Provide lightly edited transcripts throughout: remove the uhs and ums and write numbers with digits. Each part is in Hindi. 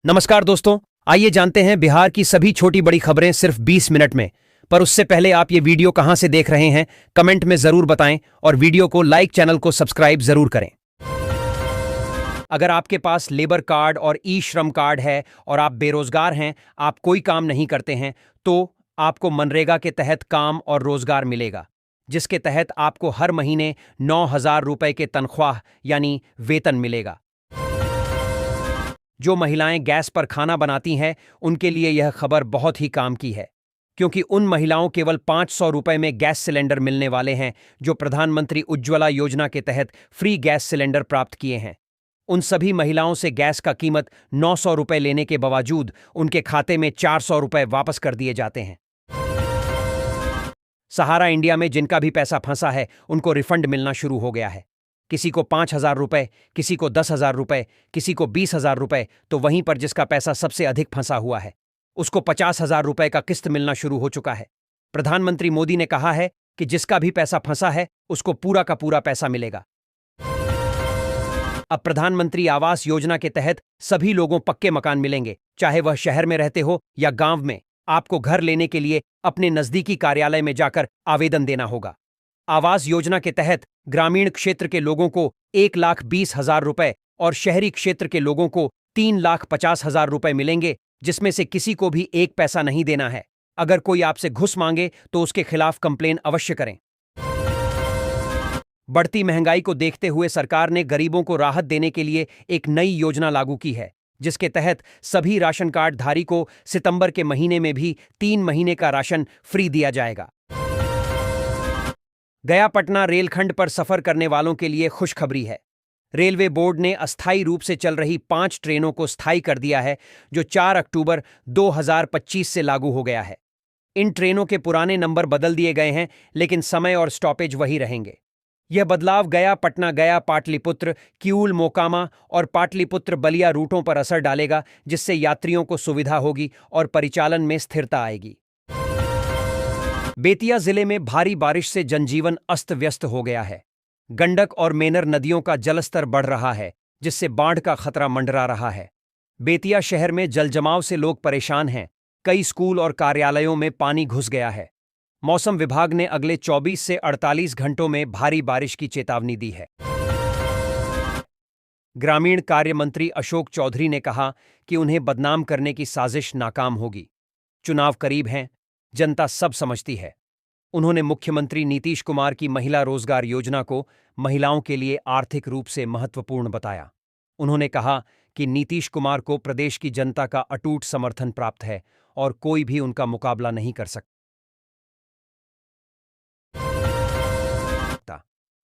नमस्कार दोस्तों, आइए जानते हैं बिहार की सभी छोटी बड़ी खबरें सिर्फ 20 मिनट में। पर उससे पहले आप ये वीडियो कहां से देख रहे हैं कमेंट में जरूर बताएं और वीडियो को लाइक, चैनल को सब्सक्राइब जरूर करें। अगर आपके पास लेबर कार्ड और ई श्रम कार्ड है और आप बेरोजगार हैं, आप कोई काम नहीं करते हैं, तो आपको मनरेगा के तहत काम और रोजगार मिलेगा, जिसके तहत आपको हर महीने 9,000 रुपए के तनख्वाह यानी वेतन मिलेगा। जो महिलाएं गैस पर खाना बनाती हैं, उनके लिए यह खबर बहुत ही काम की है, क्योंकि उन महिलाओं केवल 500 रुपए में गैस सिलेंडर मिलने वाले हैं जो प्रधानमंत्री उज्ज्वला योजना के तहत फ्री गैस सिलेंडर प्राप्त किए हैं। उन सभी महिलाओं से गैस का कीमत 900 रुपए लेने के बावजूद उनके खाते में 400 रुपए वापस कर दिए जाते हैं। सहारा इंडिया में जिनका भी पैसा फंसा है, उनको रिफंड मिलना शुरू हो गया है। किसी को 5,000 रुपए, किसी को 10,000 रुपए, किसी को 20,000 रुपए, तो वहीं पर जिसका पैसा सबसे अधिक फंसा हुआ है, उसको 50,000 रुपए का किस्त मिलना शुरू हो चुका है। प्रधानमंत्री मोदी ने कहा है कि जिसका भी पैसा फंसा है, उसको पूरा का पूरा पैसा मिलेगा। अब प्रधानमंत्री आवास योजना के तहत सभी लोगों पक्के मकान मिलेंगे, चाहे वह शहर में रहते हो या गांव में। आपको घर लेने के लिए अपने नजदीकी कार्यालय में जाकर आवेदन देना होगा। आवास योजना के तहत ग्रामीण क्षेत्र के लोगों को 1,20,000 रुपए और शहरी क्षेत्र के लोगों को 3,50,000 रुपए मिलेंगे, जिसमें से किसी को भी एक पैसा नहीं देना है। अगर कोई आपसे घुस मांगे तो उसके खिलाफ कंप्लेन अवश्य करें। बढ़ती महंगाई को देखते हुए सरकार ने गरीबों को राहत देने के लिए एक नई योजना लागू की है, जिसके तहत सभी राशन कार्ड धारी को सितंबर के महीने में भी 3 महीने का राशन फ्री दिया जाएगा। गया पटना रेलखंड पर सफर करने वालों के लिए खुशखबरी है। रेलवे बोर्ड ने अस्थायी रूप से चल रही 5 ट्रेनों को स्थायी कर दिया है, जो 4 अक्टूबर 2025 से लागू हो गया है। इन ट्रेनों के पुराने नंबर बदल दिए गए हैं, लेकिन समय और स्टॉपेज वही रहेंगे। यह बदलाव गया पटना, गया पाटलिपुत्र, किऊल मोकामा और पाटलिपुत्र बलिया रूटों पर असर डालेगा, जिससे यात्रियों को सुविधा होगी और परिचालन में स्थिरता आएगी। बेतिया जिले में भारी बारिश से जनजीवन अस्त व्यस्त हो गया है। गंडक और मेनर नदियों का जलस्तर बढ़ रहा है, जिससे बाढ़ का खतरा मंडरा रहा है। बेतिया शहर में जलजमाव से लोग परेशान हैं। कई स्कूल और कार्यालयों में पानी घुस गया है। मौसम विभाग ने अगले 24 से 48 घंटों में भारी बारिश की चेतावनी दी है। ग्रामीण कार्य मंत्री अशोक चौधरी ने कहा कि उन्हें बदनाम करने की साजिश नाकाम होगी। चुनाव करीब हैं, जनता सब समझती है। उन्होंने मुख्यमंत्री नीतीश कुमार की महिला रोजगार योजना को महिलाओं के लिए आर्थिक रूप से महत्वपूर्ण बताया। उन्होंने कहा कि नीतीश कुमार को प्रदेश की जनता का अटूट समर्थन प्राप्त है और कोई भी उनका मुकाबला नहीं कर सकता।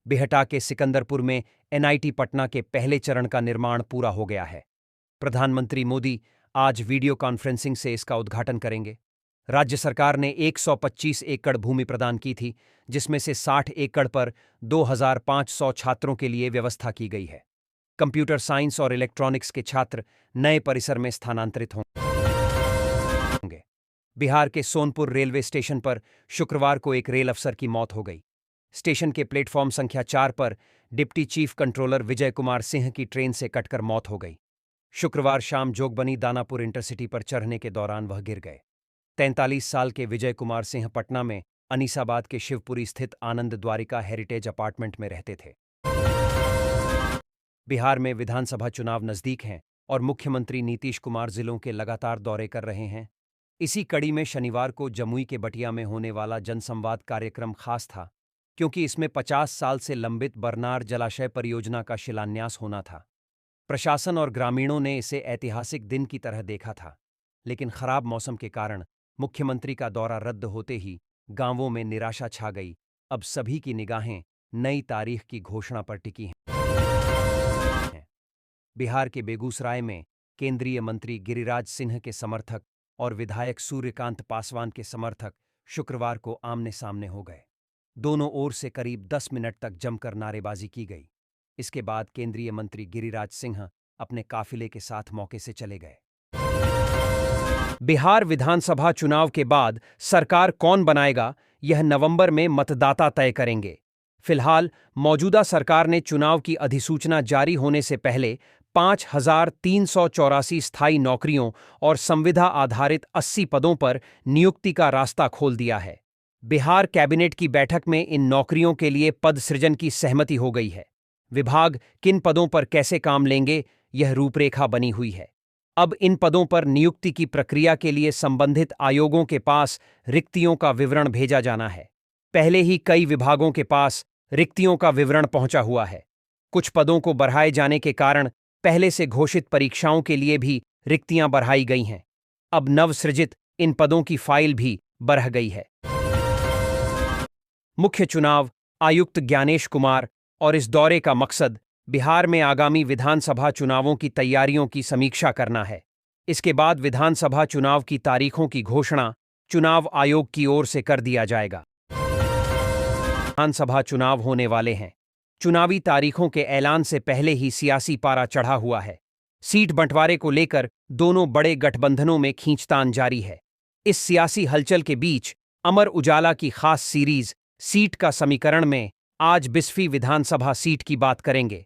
बिहटा के सिकंदरपुर में एनआईटी पटना के पहले चरण का निर्माण पूरा हो गया है। प्रधानमंत्री मोदी आज वीडियो कॉन्फ्रेंसिंग से इसका उद्घाटन करेंगे। राज्य सरकार ने 125 एकड़ भूमि प्रदान की थी, जिसमें से 60 एकड़ पर 2,500 छात्रों के लिए व्यवस्था की गई है। कंप्यूटर साइंस और इलेक्ट्रॉनिक्स के छात्र नए परिसर में स्थानांतरित होंगे। बिहार के सोनपुर रेलवे स्टेशन पर शुक्रवार को एक रेल अफसर की मौत हो गई। स्टेशन के प्लेटफॉर्म संख्या 4 पर deputy chief controller Vijay Kumar Singh की ट्रेन से कटकर मौत हो गई। शुक्रवार शाम जोगबनी दानापुर इंटरसिटी पर चढ़ने के दौरान वह गिर गए। 43 साल के विजय कुमार सिंह पटना में अनीसाबाद के शिवपुरी स्थित आनंद द्वारिका हेरिटेज अपार्टमेंट में रहते थे। बिहार में विधानसभा चुनाव नजदीक हैं और मुख्यमंत्री नीतीश कुमार जिलों के लगातार दौरे कर रहे हैं। इसी कड़ी में शनिवार को जमुई के बटिया में होने वाला जनसंवाद कार्यक्रम खास था, क्योंकि इसमें 50 साल से लंबित बरनार जलाशय परियोजना का शिलान्यास होना था। प्रशासन और ग्रामीणों ने इसे ऐतिहासिक दिन की तरह देखा था, लेकिन खराब मौसम के कारण मुख्यमंत्री का दौरा रद्द होते ही गांवों में निराशा छा गई। अब सभी की निगाहें नई तारीख की घोषणा पर टिकी हैं। बिहार के बेगूसराय में केंद्रीय मंत्री गिरिराज सिंह के समर्थक और विधायक सूर्यकांत पासवान के समर्थक शुक्रवार को आमने सामने हो गए। दोनों ओर से करीब 10 मिनट तक जमकर नारेबाजी की गई। इसके बाद केंद्रीय मंत्री गिरिराज सिंह अपने काफिले के साथ मौके से चले गए। बिहार विधानसभा चुनाव के बाद सरकार कौन बनाएगा, यह नवंबर में मतदाता तय करेंगे। फिलहाल मौजूदा सरकार ने चुनाव की अधिसूचना जारी होने से पहले 5,384 स्थायी नौकरियों और संविदा आधारित 80 पदों पर नियुक्ति का रास्ता खोल दिया है। बिहार कैबिनेट की बैठक में इन नौकरियों के लिए पद सृजन की सहमति हो गई है। विभाग किन पदों पर कैसे काम लेंगे, यह रूपरेखा बनी हुई है। अब इन पदों पर नियुक्ति की प्रक्रिया के लिए संबंधित आयोगों के पास रिक्तियों का विवरण भेजा जाना है। पहले ही कई विभागों के पास रिक्तियों का विवरण पहुंचा हुआ है। कुछ पदों को बढ़ाए जाने के कारण पहले से घोषित परीक्षाओं के लिए भी रिक्तियां बढ़ाई गई हैं। अब नवसृजित इन पदों की फाइल भी बढ़ गई है। मुख्य चुनाव आयुक्त ज्ञानेश कुमार और इस दौरे का मकसद बिहार में आगामी विधानसभा चुनावों की तैयारियों की समीक्षा करना है। इसके बाद विधानसभा चुनाव की तारीखों की घोषणा चुनाव आयोग की ओर से कर दिया जाएगा। विधानसभा चुनाव होने वाले हैं। चुनावी तारीखों के ऐलान से पहले ही सियासी पारा चढ़ा हुआ है। सीट बंटवारे को लेकर दोनों बड़े गठबंधनों में खींचतान जारी है। इस सियासी हलचल के बीच अमर उजाला की खास सीरीज सीट का समीकरण में आज बिस्फी विधानसभा सीट की बात करेंगे।